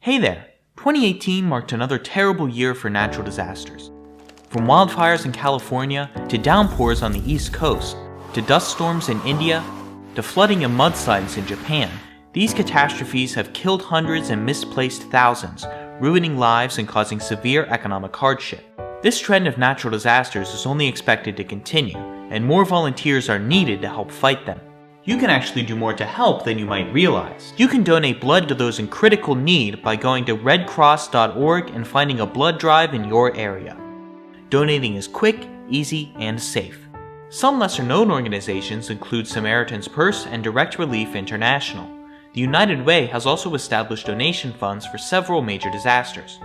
Hey there! 2018 marked another terrible year for natural disasters. From wildfires in California, to downpours on the East Coast, to dust storms in India, to flooding and mudslides in Japan, these catastrophes have killed hundreds and misplaced thousands, ruining lives and causing severe economic hardship. This trend of natural disasters is only expected to continue, and more volunteers are needed to help fight them. You can actually do more to help than you might realize. You can donate blood to those in critical need by going to redcross.org and finding a blood drive in your area. Donating is quick, easy, and safe. Some lesser-known organizations include Samaritan's Purse and Direct Relief International. The United Way has also established donation funds for several major disasters.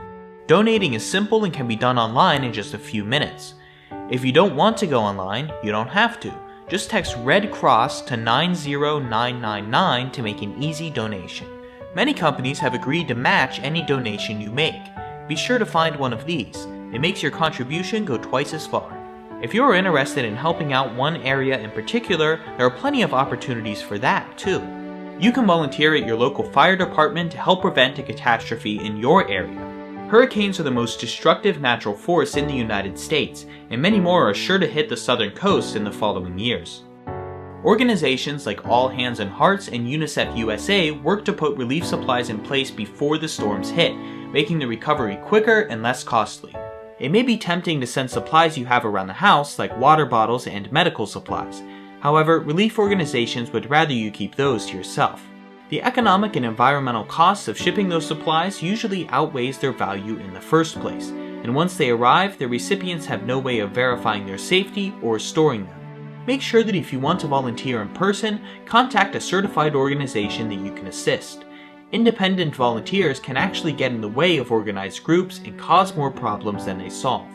Donating is simple and can be done online in just a few minutes. If you don't want to go online, you don't have to. Just text Red Cross to 90999 to make an easy donation. Many companies have agreed to match any donation you make. Be sure to find one of these. It makes your contribution go twice as far. If you are interested in helping out one area in particular, there are plenty of opportunities for that too. You can volunteer at your local fire department to help prevent a catastrophe in your area. Hurricanes are the most destructive natural force in the United States, and many more are sure to hit the southern coast in the following years. Organizations like All Hands and Hearts and UNICEF USA work to put relief supplies in place before the storms hit, making the recovery quicker and less costly. It may be tempting to send supplies you have around the house, like water bottles and medical supplies. However, relief organizations would rather you keep those to yourself. The economic and environmental costs of shipping those supplies usually outweighs their value in the first place, and once they arrive, the recipients have no way of verifying their safety or storing them. Make sure that if you want to volunteer in person, contact a certified organization that you can assist. Independent volunteers can actually get in the way of organized groups and cause more problems than they solve.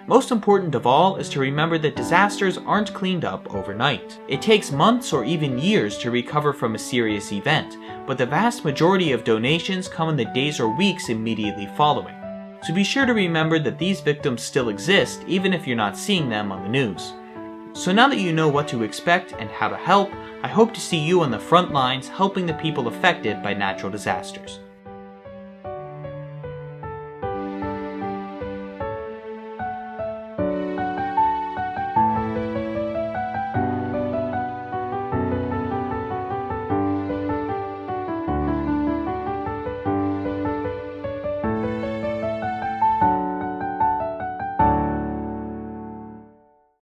Most important of all is to remember that disasters aren't cleaned up overnight. It takes months or even years to recover from a serious event, but the vast majority of donations come in the days or weeks immediately following. So be sure to remember that these victims still exist even if you're not seeing them on the news. So now that you know what to expect and how to help, I hope to see you on the front lines helping the people affected by natural disasters.